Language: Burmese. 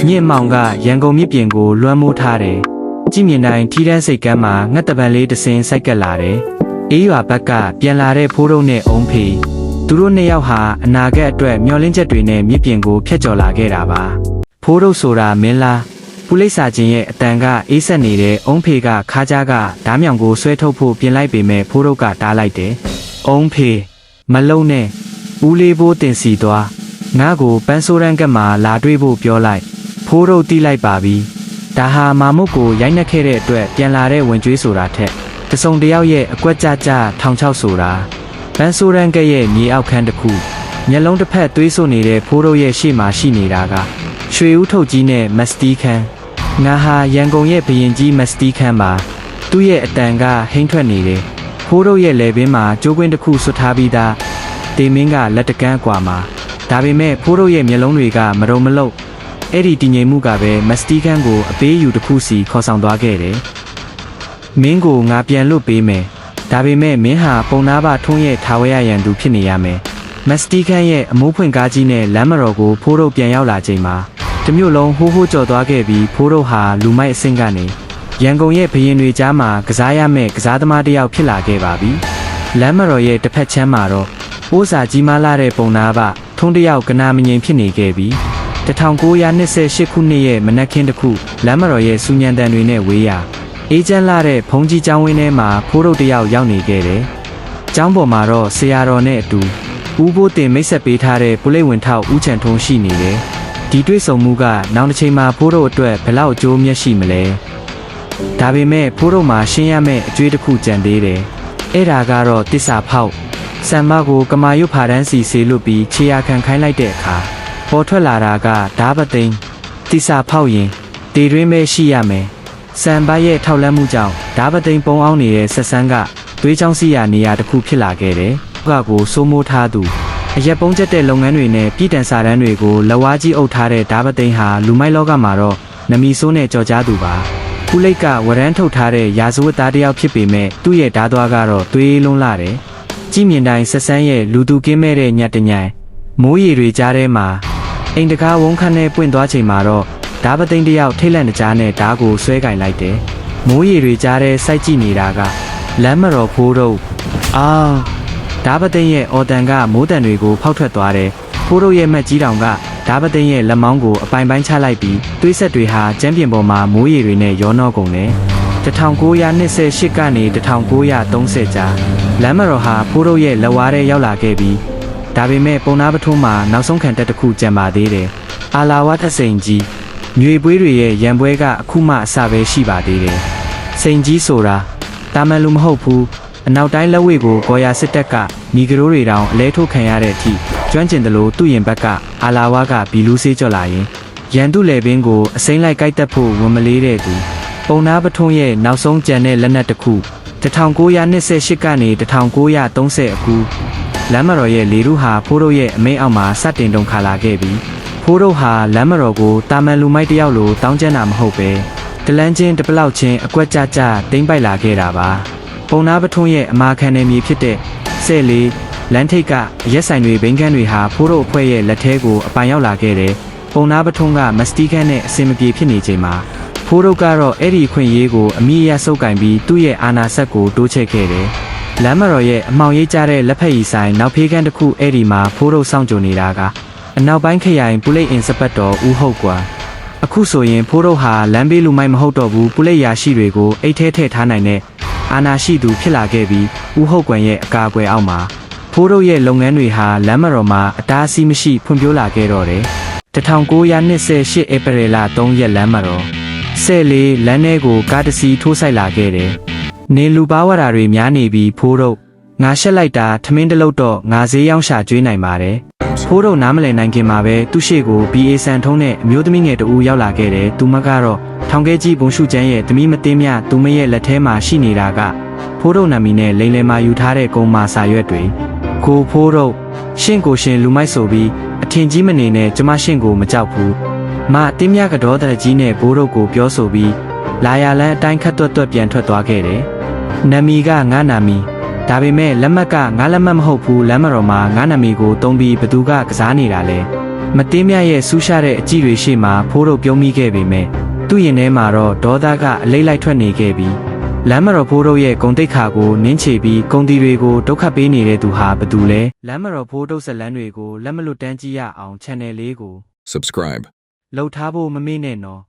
မြင့်မောင်ကရန်ကုန်မြစ်ပြင်ကိုလွှမ်းမိုးထားတယ်ကြည်မြင်တိုင်းထီးတန်းစိတ်ကမ်းမှာငှက်တပံလေးတစင်းစိုက်ကပ်လာတယ်အေးရွာဘက်ကပြန်လာတဲ့ဖိုးတို့နဲ့အုံးဖေသူတို့နှစ်ယောက်ဟာအနာဂတ်အတွက်မျှော်လင့်ချက်တွေနဲ့မြစ်ပြင်ကိုဖျက်ကျော်လာခဲ့တာပါဖိုးတို့ဆိုတာမင်းလားပူလိပ်စာချင်းရဲ့အတန်ကအေးဆက်နေတဲ့အုံးဖေကခါးကြားကဓားမြောင်ကိုဆွဲထုတ်ဖို့ပြင်လိုက်ပေမဲ့ဖိုးတို့ကတားလိုက်တယ်အုံးဖေမလုံနဲ့ဦးလေးဘိုးတင်စီသွားငါ့ကိုပန်းဆိုးရန်ကမှာလာတွေ့ဖို့ပြောလိုက်ဖိုးတို့တီးလိုက်ပါပြီဒါဟာမာမုတ်ကိုရိုက်နှက်ခဲ့တဲ့အတွက်ပြန်လာတဲ့ဝင်ကြွေးဆိုတာထက်တစုံတယောက်ရဲ့အကွက်ကြကြထောင်ချောက်ဆိုတာပန်းဆိုးရန်ကရဲ့မြေအောက်ခန်းတစ်ခုမျက်လုံးတစ်ဖက်သွေးဆိုနေတဲ့ဖိုးတို့ရဲ့ရှေ့မှာရှိနေတာကရွှေဦးထုတ်ကြီးနဲ့မက်စတီခန်းငါဟာရန်ကုန်ရဲ့ဘရင်ကြီးမက်စတီခန်းပါသူ့ရဲ့အတန်ကဟိမ့်ထွက်နေတယ်ဖိုးတို့ရဲ့လယ်ပင်မှာကျိုးကွင်းတစ်ခုဆွတ်ထားပြီးသားတေမင်းကလက်တကန်းကွာမှာဒါပေမဲ့ဖိုးတို့ရဲ့မျက်လုံးတွေကမရုံမလို့အဲ့ဒီတည်ငြိမ်မှုကပဲမက်စတီခန်းကိုအပေးယူတစ်ခုစီခေါ်ဆောင်သွားခဲ့တယ်မင်းကိုငါပြန်လွတ်ပေးမယ်ဒါပေမဲ့မင်းဟာပုံနာပါထုံးရဲ့ထာဝရရန်သူဖြစ်နေရမယ်မက်စတီခန်းရဲ့အမိုးဖွင့်ကားကြီးနဲ့လမ်းမတော်ကိုဖိုးတို့ပြန်ရောက်လာချိန်မှာတမျိုးလုံးဟိုးဟိုးကြော်သွားခဲ့ပြီးဖိုးတို့ဟာလူမိုက်အဆင့်ကနေရန်ကုန်ရဲ့ဘရင်တွေကြားမှာကစားရမယ့်ကစားသမားတစ်ယောက်ဖြစ်လာခဲ့ပါပြီလမ်းမတော်ရဲ့တစ်ဖက်ချမ်းမှာတော့ပိုးစာကြီးမားလာတဲ့ပုံနာပါထုံးတစ်ယောက်ကနာမငြိမ်ဖြစ်နေခဲ့ပြီး1928ခုနှစ်ရဲ့မနက်ခင်းတစ်ခုလမ်းမတော်ရဲ့စူညံတန်တွေနဲ့ဝေးရအေးချမ်းလာတဲ့ဘုံကြီးကျောင်းဝင်းထဲမှာဖိုးတို့တစ်ယောက်ရောက်နေခဲ့တယ်။ကျောင်းပေါ်မှာတော့ဆရာတော်နဲ့အတူဦးဘိုးတင်မိတ်ဆက်ပေးထားတဲ့ပုလိပ်ဝင်ထောက်ဦးချန်ထုံးရှိနေတယ်။ဒီတွေ့ဆုံမှုကနောက်တစ်ချိန်မှာဖိုးတို့အတွက်ဘယ်လောက်အကျိုးမျက်ရှိမလဲ။ဒါပေမဲ့ဖိုးတို့မှာရှင်းရမယ့်အကျွေးတစ်ခုကြံသေးတယ်။အဲ့ဒါကတော့တစ္ဆာဖောက်ဆံမကိုကမာရွတ်ဖာတန်းစီဆေးလွတ်ပြီးခြေရာခံခိုင်းလိုက်တဲ့အခါပေါ်ထွက်လာတာကဓာပသိန်းတစ္ဆာဖောက်ရင်ဒေတွင်းပဲရှိရမယ်စံပါရဲ့ထောက်လန့်မှုကြောင့်ဓာပသိန်းပုံအောင်နေတဲ့ဆက်ဆန်းကသွေးချောင်းစီရနေရာတစ်ခုဖြစ်လာခဲ့တယ်။ကကိုစိုးမိုးထားသူအရက်ပုံးချက်တဲ့လုပ်ငန်းတွေနဲ့ပြည်တန်စာတန်းတွေကိုလက်ဝါးကြီးအုပ်ထားတဲ့ဓာပသိန်းဟာလူမိုက်လောကမှာတော့နမီဆိုးနဲ့ကြော်ကြားသူပါ။ခုလိတ်ကဝရမ်းထုတ်ထားတဲ့ရာဇဝတ်သားတစ်ယောက်ဖြစ်ပေမဲ့သူ့ရဲ့ဓာသွားကတော့သွေးလုံးလာတယ်။ကြည်မြင်တိုင်းဆက်ဆန်းရဲ့လူသူကင်းမဲ့တဲ့ညတ်တညံမိုးရီတွေကြားထဲမှာအိမ်တကားဝုန်းခန်းနဲ့ပွင့်သွားချိန်မှာတော့ဓာပသိန်းတယောက်ထိတ်လန့်တကြားနဲ့ဓာကိုဆွဲကင်လိုက်တယ်။မိုးရီတွေကြားထဲစိုက်ကြည့်နေတာကလမ်းမတော်ဖိုးတို့ဓာပသိန်းရဲ့အော်တန်ကမိုးတန်တွေကိုဖောက်ထွက်သွားတယ်။ဖိုးတို့ရဲ့မက်ကြီးတောင်ကဓာပသိန်းရဲ့လက်မောင်းကိုအပိုင်ပိုင်းချလိုက်ပြီးသွေးဆက်တွေဟာကျမ်းပြင်ပေါ်မှာမိုးရီတွေနဲ့ရောနှောကုန်တယ်။1928ကနေ1930ကြားလမ်းမတော်ဟာဖိုးတို့ရဲ့လက်ဝါးထဲရောက်လာခဲ့ပြီးဒါပေမဲ့ပုံနာပထုံးမှာနောက်ဆုံးခံတက်တစ်ခုကြံပါသေးတယ်။အာလာဝတ်စိန်ကြီးညွေပွေးတွေရဲ့ရံပွဲကအခုမှအစပဲရှိပါသေးတယ်။စိန်ကြီးဆိုတာတာမန်လူမဟုတ်ဘူး။အနောက်တိုင်းလက်ဝဲကိုဂေါ်ယာစစ်တပ်ကမိဂရိုးတွေတောင်အလဲထုတ်ခံရတဲ့အထိကျွမ်းကျင်တယ်လို့သူ့ရင်ဘက်ကအာလာဝကဘီလူးဆေးကြော်လာရင်ရန်သူလေပင်ကိုအစိမ့်လိုက်ကြိုက်တက်ဖို့ဝန်မလေးတဲ့သူပုံနာပထုံးရဲ့နောက်ဆုံးကြံတဲ့လက်နက်တစ်ခု1928ကနေ1930အခုလမ်းမတော်ရဲ့လေထုဟာဖိုးတို့ရဲ့အမိန့်အောက်မှာစတင်တုံခါလာခဲ့ပြီးဖိုးတို့ဟာလမ်းမတော်ကိုတာမန်လူမိုက်တယောက်လိုတောင်းကျမ်းတာမဟုတ်ပဲတလန်းချင်းတပလောက်ချင်းအကွက်ကြကြတိမ့်ပိုက်လာခဲ့တာပါပုံနာပထုံးရဲ့အမာခံနယ်မြေဖြစ်တဲ့ဆဲလေးလမ်းထိပ်ကအရက်ဆိုင်တွေဘိန်းကန်းတွေဟာဖိုးတို့အဖွဲ့ရဲ့လက်ထဲကိုအပိုင်ရောက်လာခဲ့တယ်ပုံနာပထုံးကမက်စတီခန်းနဲ့အစင်မပြေဖြစ်နေချိန်မှာဖိုးတို့ကတော့အဲ့ဒီခွင့်ရေးကိုအမိအယဆုပ်ကင်ပြီးသူ့ရဲ့အာဏာစက်ကိုတိုးချဲ့ခဲ့တယ်လမ်းမတော်ရဲ့အမှောင်ရိပ်ကြတဲ့လက်ဖက်ရည်ဆိုင်နောက်ဖေးကန်းတစ်ခုအဲ့ဒီမှာဖိုးတို့စောင့်ကြိုနေတာကအနောက်ပိုင်းခရိုင်ပုလိပ်အင်စပတ်တော်ဦးဟုတ်ကွာအခုဆိုရင်ဖိုးတို့ဟာလမ်းဘေးလူမိုက်မဟုတ်တော့ဘူးပုလိပ်ရာရှိတွေကိုအိတ်ထဲထည့်ထားနိုင်တဲ့အာဏာရှိသူဖြစ်လာခဲ့ပြီးဦးဟုတ်ကွန်ရဲ့အကာအကွယ်အောက်မှာဖိုးတို့ရဲ့လုပ်ငန်းတွေဟာလမ်းမတော်မှာအတားအဆီးမရှိဖွံ့ဖြိုးလာခဲ့တော့တယ်1928ဧပြီလ3ရက်လမ်းမတော်ဆဲလေးလမ်းထဲကိုကားတစ်စီးထိုးဆိုင်လာခဲ့တယ်နေလူပါဝါတွေများနေပြီးဖိုးတို့ငါရှက်လိုက်တာထမင်းတလုတ်တော့ငါဈေးရောက်ရှာကျွေးနိုင်ပါတယ်ဖိုးတို့နားမလည်နိုင်ခင်မှာပဲသူ့ရှေ့ကို BA ဆန်ထုံးနဲ့အမျိုးသမီးငယ်တဦးရောက်လာခဲ့တယ်သူမကတော့ထောင်ခဲကြီးဘုံရှုကျန်းရဲ့သမီးမသိမြသူမရဲ့လက်ထဲမှာရှိနေတာကဖိုးတို့နာမည်နဲ့လိန်လယ်မှာယူထားတဲ့ကုံမာစာရွက်တွေကိုဖိုးတို့ရှင့်ကိုရှင်လူမိုက်ဆိုပြီးအထင်ကြီးမနေနဲ့ကျမရှင့်ကိုမကြောက်ဘူးမတင်းမြကတော့တကြီးနဲ့ဘိုးတို့ကိုပြောဆိုပြီးလာရလန်းအတိုင်းခတ်တွတ်တွတ်ပြန်ထွက်သွားခဲ့တယ်နမီကငါနာမီဒါပေမဲ့လက်မှတ်ကငါလက်မှတ်မဟုတ်ဘူးလမ်းမတော်မှာငါနာမီကိုတုံးပြီးဘသူကကစားနေတာလဲ မတင်းမြရဲ့ဆူးရှာတဲ့အကြည့်တွေရှေ့မှာဖိုးတို့ပြုံးမိခဲ့ပေမဲ့သူ့ရင်ထဲမှာတော့ဒေါသကအလိမ့်လိုက်ထွက်နေခဲ့ပြီးလမ်းမတော်ဖိုးတို့ရဲ့ဂုံတိတ်ခါကိုနင်းချပြီးဂုံတီတွေကိုဒုက္ခပေးနေတဲ့သူဟာဘသူလဲလမ်းမတော်ဖိုးတို့ဇလန်းတွေကိုလက်မလွတ်တမ်းကြည့်ရအောင် channel လေးကို Subscribe. လှုပ်ထားဖို့မမေ့နဲ့နော်